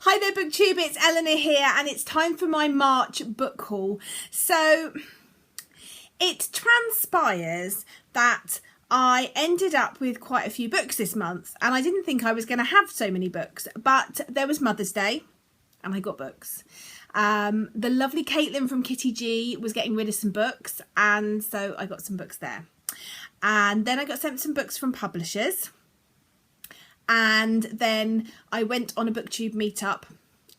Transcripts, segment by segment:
Hi there BookTube, it's Eleanor here and it's time for my March book haul. So it transpires that I ended up with quite a few books this month and I didn't think I was going to have so many books, but there was Mother's Day and I got books. The lovely Kaitlin from KittyG was getting rid of some books and so I got some books there. And then I got sent some books from publishers. And then I went on a BookTube meetup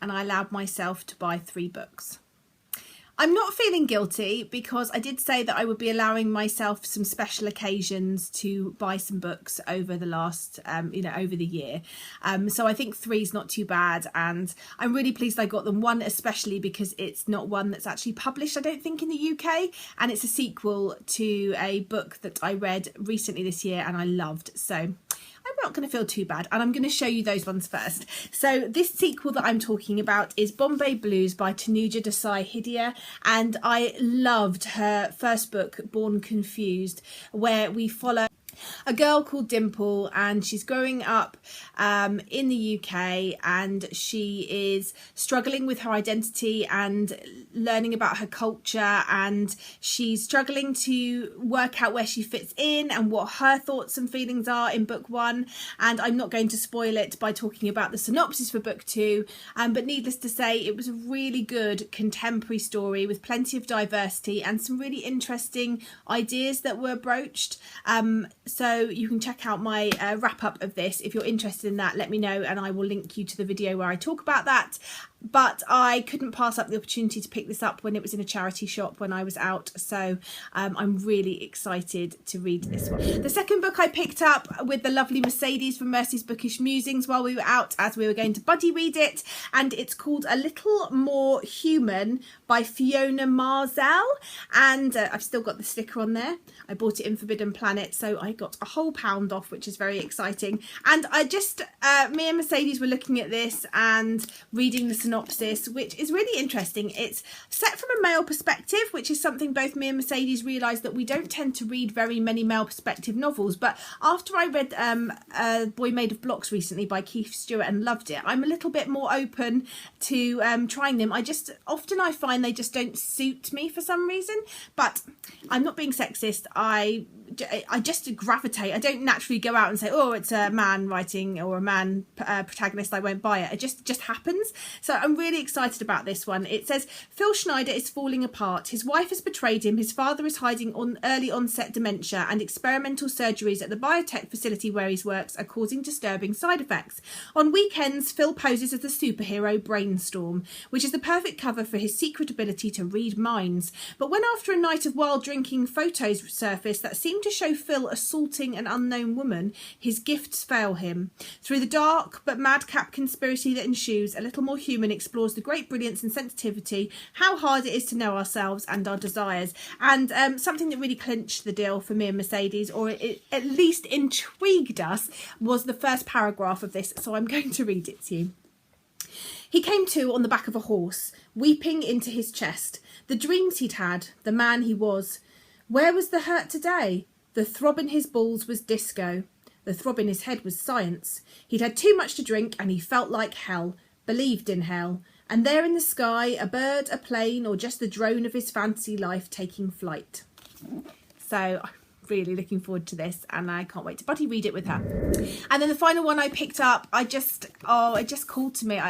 and I allowed myself to buy 3 books. I'm not feeling guilty because I did say that I would be allowing myself some special occasions to buy some books over the last, over the year. So I think 3 is not too bad and I'm really pleased I got them. One especially because it's not one that's actually published, I don't think, in the UK, and it's a sequel to a book that I read recently this year and I loved. So I'm not going to feel too bad and I'm going to show you those ones first. So this sequel that I'm talking about is Bombay Blues by Tanuja Desai Hidia, and I loved her first book, Born Confused, where we follow a girl called Dimple and she's growing up in the UK and she is struggling with her identity and learning about her culture, and she's struggling to work out where she fits in and what her thoughts and feelings are in book 1. And I'm not going to spoil it by talking about the synopsis for book 2, but needless to say it was a really good contemporary story with plenty of diversity and some really interesting ideas that were broached. So you can check out my wrap up of this. If you're interested in that, let me know and I will link you to the video where I talk about that. But I couldn't pass up the opportunity to pick this up when it was in a charity shop when I was out. So I'm really excited to read this one. The second book I picked up with the lovely Mercedes from Mercy's Bookish Musings while we were out, as we were going to buddy read it. And it's called A Little More Human by Fiona Marzell. And I've still got the sticker on there. I bought it in Forbidden Planet, so I got a whole £1 off, which is very exciting. And I just, me and Mercedes were looking at this and reading the synopsis, which is really interesting. It's set from a male perspective, which is something both me and Mercedes realised that we don't tend to read very many male perspective novels. But after I read A Boy Made of Blocks recently by Keith Stewart and loved it, I'm a little bit more open to trying them. Often I find they just don't suit me for some reason, but I'm not being sexist. I just gravitate. I don't naturally go out and say, oh, it's a man writing or a man protagonist, I won't buy it. It just happens. So I'm really excited about this one. It says, Phil Schneider is falling apart. His wife has betrayed him. His father is hiding on early onset dementia, and experimental surgeries at the biotech facility where he works are causing disturbing side effects. On weekends, Phil poses as the superhero Brainstorm, which is the perfect cover for his secret ability to read minds. But when after a night of wild drinking photos surface that seem to show Phil assaulting an unknown woman, his gifts fail him. Through the dark but madcap conspiracy that ensues, A Little More Human explores the great brilliance and sensitivity, how hard it is to know ourselves and our desires. And something that really clinched the deal for me and Mercedes, or it at least intrigued us, was the first paragraph of this, so I'm going to read it to you. He came to on the back of a horse, weeping into his chest. The dreams he'd had, the man he was. Where was the hurt today? The throb in his balls was disco. The throb in his head was science. He'd had too much to drink and he felt like hell, believed in hell. And there in the sky, a bird, a plane, or just the drone of his fancy life taking flight. So I'm really looking forward to this and I can't wait to buddy read it with her. And then the final one I picked up, it just called to me.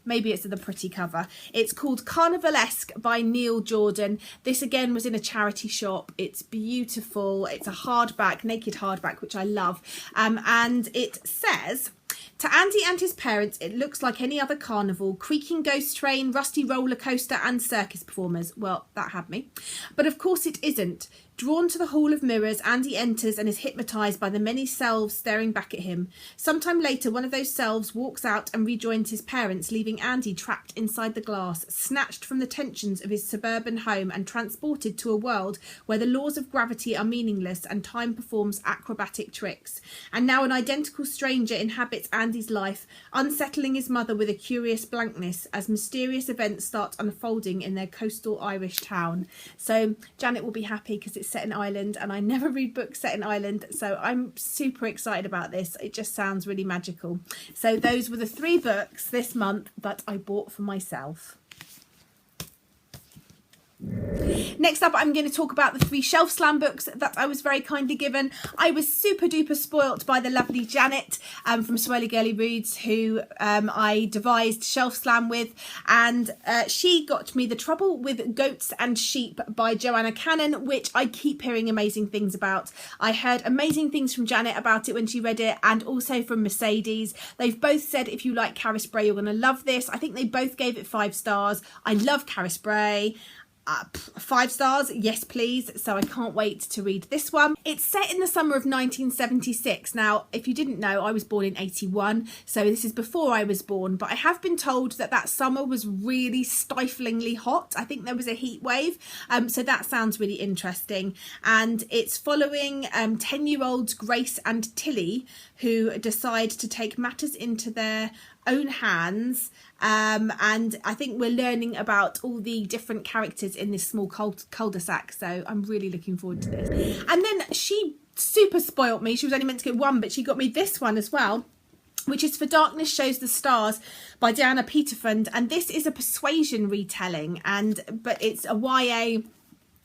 Maybe it's the pretty cover. It's called Carnivalesque by Neil Jordan. This again was in a charity shop. It's beautiful. It's a hardback, naked hardback, which I love. And it says, to Andy and his parents, it looks like any other carnival, creaking ghost train, rusty roller coaster and circus performers. Well, that had me. But of course it isn't. Drawn to the Hall of Mirrors, Andy enters and is hypnotised by the many selves staring back at him. Sometime later, one of those selves walks out and rejoins his parents, leaving Andy trapped inside the glass, snatched from the tensions of his suburban home and transported to a world where the laws of gravity are meaningless and time performs acrobatic tricks. And now an identical stranger inhabits Andy's life, unsettling his mother with a curious blankness as mysterious events start unfolding in their coastal Irish town. So Janet will be happy because it's set in Ireland, and I never read books set in Ireland, so I'm super excited about this. It just sounds really magical. So those were the 3 books this month that I bought for myself. Next up, I'm going to talk about the 3 Shelf Slam books that I was very kindly given. I was super duper spoilt by the lovely Janet from Swirly Girly Reads, who I devised Shelf Slam with, and she got me The Trouble with Goats and Sheep by Joanna Cannon, which I keep hearing amazing things about. I heard amazing things from Janet about it when she read it, and also from Mercedes. They've both said if you like Cara Spray, you're going to love this. I think they both gave it 5 stars. I love Cara Spray. 5 stars, yes please. So I can't wait to read this one. It's set in the summer of 1976. Now, if you didn't know, I was born in 81, so this is before I was born, but I have been told that that summer was really stiflingly hot. I think there was a heat wave, so that sounds really interesting. And it's following 10-year-olds Grace and Tilly, who decide to take matters into their own hands, and I think we're learning about all the different characters in this small cul-de-sac, so I'm really looking forward to this. And then she super spoilt me. She was only meant to get 1, but she got me this one as well, which is For Darkness Shows the Stars by Diana Peterfund, and this is a persuasion retelling, but it's a YA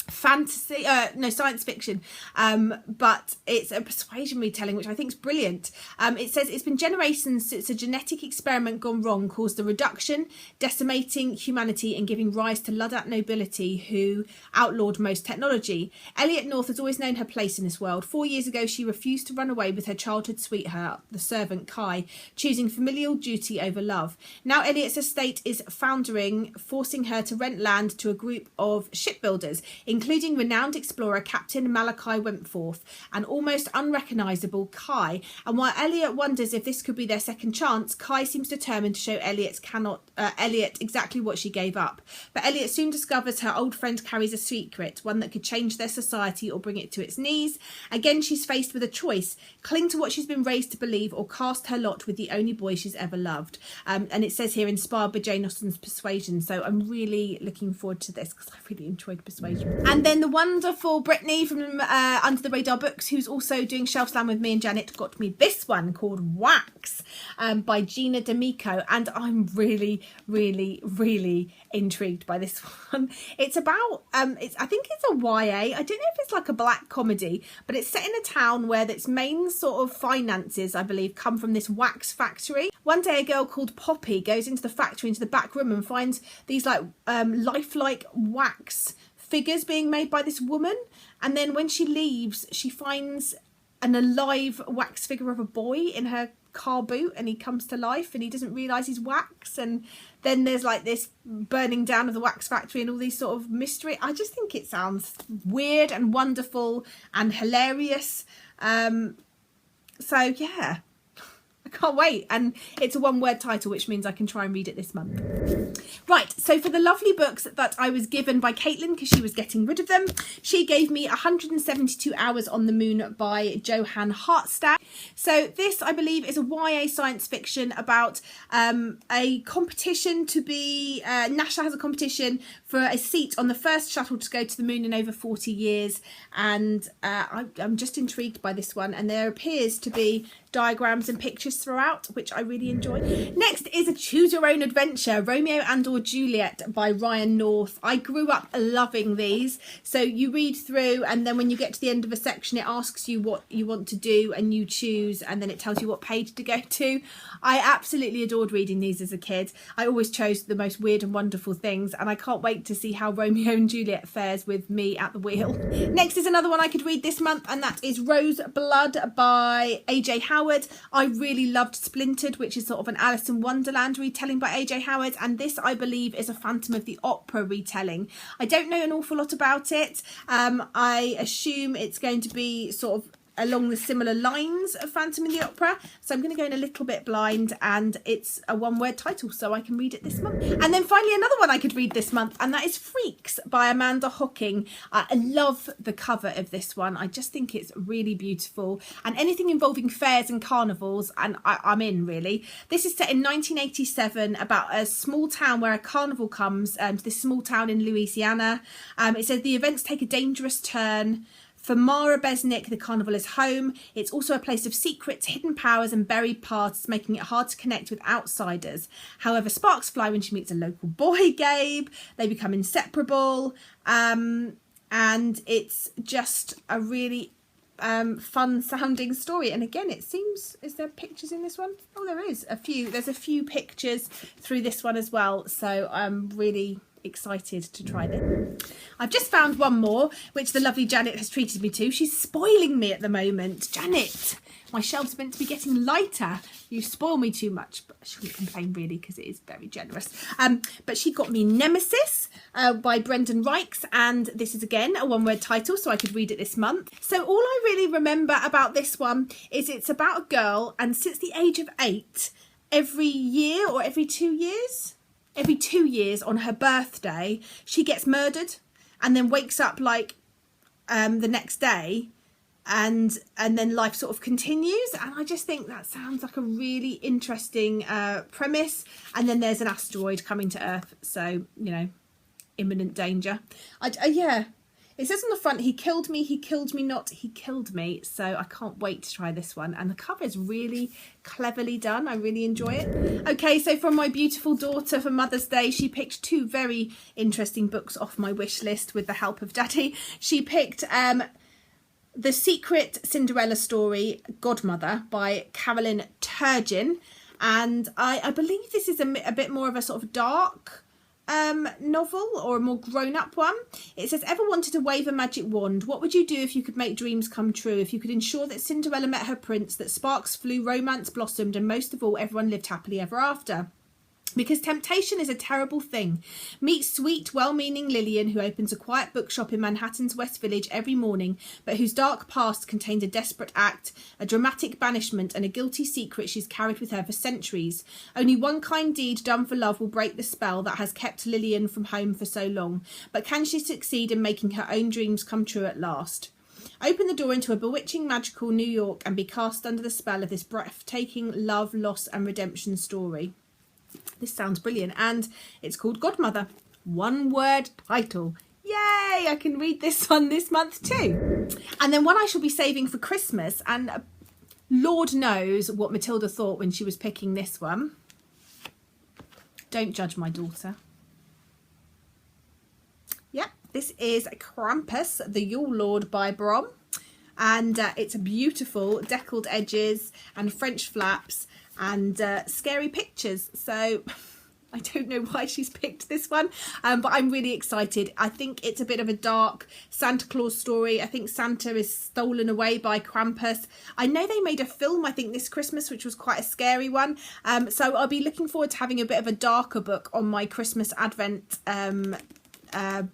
fantasy, no, science fiction, but it's a persuasion retelling, which I think is brilliant. It says it's been generations since a genetic experiment gone wrong caused the reduction, decimating humanity and giving rise to Luddite nobility who outlawed most technology. Elliot North has always known her place in this world. 4 years ago, she refused to run away with her childhood sweetheart, the servant Kai, choosing familial duty over love. Now Elliot's estate is foundering, forcing her to rent land to a group of shipbuilders, including renowned explorer Captain Malachi Wentforth and almost unrecognisable Kai. And while Elliot wonders if this could be their second chance, Kai seems determined to show Elliot exactly what she gave up. But Elliot soon discovers her old friend carries a secret, one that could change their society or bring it to its knees. Again, she's faced with a choice: cling to what she's been raised to believe, or cast her lot with the only boy she's ever loved. And it says here, inspired by Jane Austen's Persuasion. So I'm really looking forward to this because I really enjoyed Persuasion. And then the wonderful Brittany from Under the Radar Books, who's also doing Shelf Slam with me and Janet, got me this one called Wax by Gina D'Amico, and I'm really intrigued by this one. It's about I think it's a YA. I don't know if it's like a black comedy, but it's set in a town where its main sort of finances, I believe, come from this wax factory. One day a girl called Poppy goes into the factory, into the back room, and finds these like lifelike wax figures being made by this woman, and then when she leaves she finds an alive wax figure of a boy in her car boot, and he comes to life and he doesn't realise he's wax, and then there's like this burning down of the wax factory and all these sort of mystery. I just think it sounds weird and wonderful and hilarious, so yeah, I can't wait. And it's a 1-word title, which means I can try and read it this month. Right, so for the lovely books that I was given by Kaitlin, because she was getting rid of them, she gave me 172 Hours on the Moon by Johann Hartstad. So this, I believe, is a YA science fiction about a competition to be... NASA has a competition for a seat on the first shuttle to go to the moon in over 40 years. And I'm just intrigued by this one. And there appears to be diagrams and pictures throughout, which I really enjoy. Next is a choose your own adventure, Romeo and Juliet by Ryan North. I grew up loving these. So you read through, and then when you get to the end of a section, it asks you what you want to do, and you choose, and then it tells you what page to go to. I absolutely adored reading these as a kid. I always chose the most weird and wonderful things, and I can't wait to see how Romeo and Juliet fares with me at the wheel. Next is another one I could read this month, and that is Rose Blood by AJ Howard. I really loved Splintered, which is sort of an Alice in Wonderland retelling by AJ Howard, and this, I believe, is a Phantom of the Opera retelling. I don't know an awful lot about it. I assume it's going to be sort of along the similar lines of Phantom of the Opera. So I'm going to go in a little bit blind, and it's a one-word title, so I can read it this month. And then finally another one I could read this month, and that is Freaks by Amanda Hocking. I love the cover of this one. I just think it's really beautiful, and anything involving fairs and carnivals, and I'm in, really. This is set in 1987 about a small town where a carnival comes to this small town in Louisiana. It says the events take a dangerous turn. For Mara Besnick, the carnival is home. It's also a place of secrets, hidden powers and buried paths, making it hard to connect with outsiders. However, sparks fly when she meets a local boy, Gabe. They become inseparable. And it's just a really fun sounding story. And again, it seems, is there pictures in this one? Oh, there is a few. There's a few pictures through this one as well. So I'm really excited to try this. I've just found one more, which the lovely Janet has treated me to. She's spoiling me at the moment. Janet, my shelves are meant to be getting lighter. You spoil me too much, but I shouldn't complain really because it is very generous. But she got me Nemesis by Brendan Reichs, and this is again a one-word title, so I could read it this month. So all I really remember about this one is it's about a girl, and since the age of 8, every year or every 2 years, on her birthday, she gets murdered and then wakes up like the next day, and then life sort of continues. And I just think that sounds like a really interesting premise. And then there's an asteroid coming to Earth, so, you know, imminent danger. Yeah. It says on the front, he killed me not, he killed me. So I can't wait to try this one. And the cover is really cleverly done. I really enjoy it. Okay, so from my beautiful daughter for Mother's Day, she picked 2 very interesting books off my wish list with the help of Daddy. She picked The Secret Cinderella Story, Godmother by Carolyn Turgeon. And I believe this is a bit more of a sort of dark novel, or a more grown-up one. It says, ever wanted to wave a magic wand? What would you do if you could make dreams come true? If you could ensure that Cinderella met her prince, that sparks flew, romance blossomed, and most of all, everyone lived happily ever after? Because temptation is a terrible thing. Meet sweet, well-meaning Lillian, who opens a quiet bookshop in Manhattan's West Village every morning, but whose dark past contains a desperate act, a dramatic banishment, and a guilty secret she's carried with her for centuries. Only one kind deed done for love will break the spell that has kept Lillian from home for so long. But can she succeed in making her own dreams come true at last? Open the door into a bewitching, magical New York and be cast under the spell of this breathtaking love, loss, and redemption story. This sounds brilliant, and it's called Godmother. One-word title. Yay! I can read this one this month too. And then one I shall be saving for Christmas, and Lord knows what Matilda thought when she was picking this one. Don't judge my daughter. Yep, this is Krampus, the Yule Lord by Brom. And it's beautiful, deckled edges and French flaps and scary pictures. So I don't know why she's picked this one, but I'm really excited. I think it's a bit of a dark Santa Claus story. I think Santa is stolen away by Krampus. I know they made a film, I think, this Christmas, which was quite a scary one. So I'll be looking forward to having a bit of a darker book on my Christmas Advent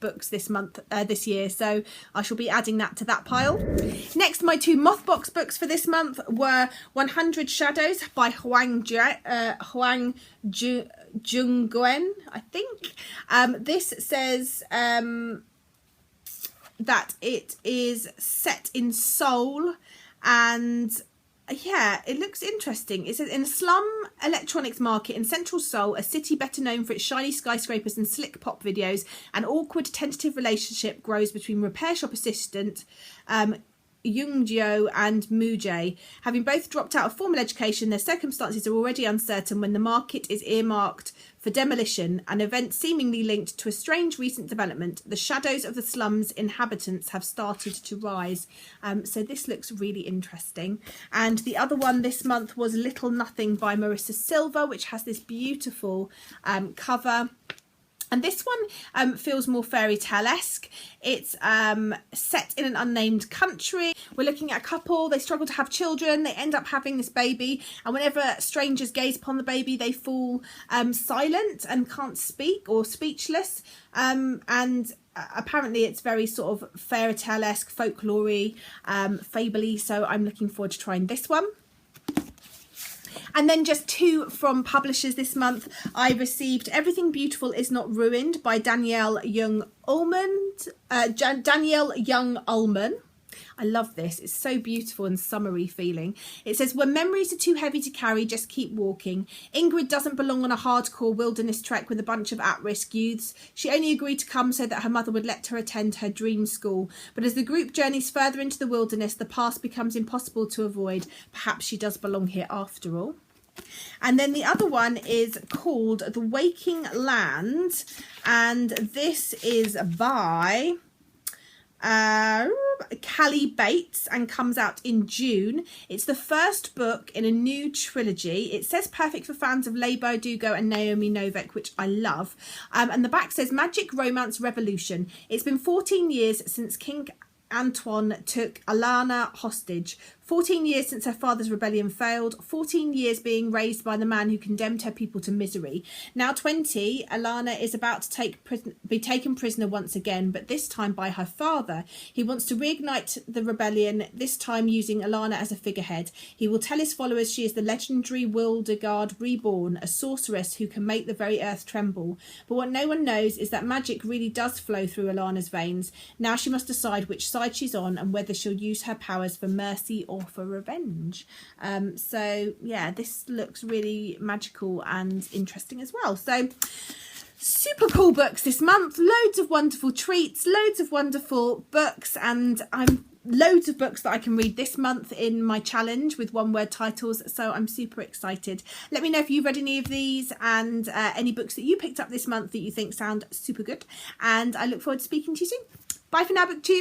books this year, so I shall be adding that to that pile. Next, my 2 Mothbox books for this month were 100 Shadows by Huang Jungguen, I think. This says that it is set in Seoul, and yeah, it looks interesting. It says, in a slum electronics market in central Seoul, a city better known for its shiny skyscrapers and slick pop videos, an awkward, tentative relationship grows between repair shop assistant Yoongjoo and Moo-jae. Having both dropped out of formal education, their circumstances are already uncertain when the market is earmarked for demolition, an event seemingly linked to a strange recent development. The shadows of the slum's inhabitants have started to rise. So this looks really interesting. And the other one this month was Little Nothing by Marissa Silva, which has this beautiful cover. And this one feels more fairy tale-esque. It's set in an unnamed country. We're looking at a couple. They struggle to have children. They end up having this baby. And whenever strangers gaze upon the baby, they fall silent and can't speak or speechless. And apparently it's very sort of fairy tale-esque, folklore-y, fable-y, so I'm looking forward to trying this one. And then just 2 from publishers this month. I received Everything Beautiful Is Not Ruined by Danielle Young Ullman. I love this. It's so beautiful and summery feeling. It says, when memories are too heavy to carry, just keep walking. Ingrid doesn't belong on a hardcore wilderness trek with a bunch of at-risk youths. She only agreed to come so that her mother would let her attend her dream school. But as the group journeys further into the wilderness, the past becomes impossible to avoid. Perhaps she does belong here after all. And then the other one is called The Waking Land. And this is by Callie Bates and comes out in June. It's the first book in a new trilogy. It says perfect for fans of Leigh Bardugo and Naomi Novik, which I love. And the back says Magic Romance Revolution. It's been 14 years since King Antoine took Alana hostage. 14 years since her father's rebellion failed. 14 years being raised by the man who condemned her people to misery. Now 20, Alana is about to be taken prisoner once again, but this time by her father. He wants to reignite the rebellion, this time using Alana as a figurehead. He will tell his followers she is the legendary Wildegard reborn, a sorceress who can make the very earth tremble. But what no one knows is that magic really does flow through Alana's veins. Now she must decide which side she's on and whether she'll use her powers for mercy or for revenge. So yeah, this looks really magical and interesting as well. So super cool books this month, loads of wonderful treats, loads of wonderful books, and loads of books that I can read this month in my challenge with one-word titles, so I'm super excited. Let me know if you've read any of these and any books that you picked up this month that you think sound super good, and I look forward to speaking to you soon. Bye for now, BookTube.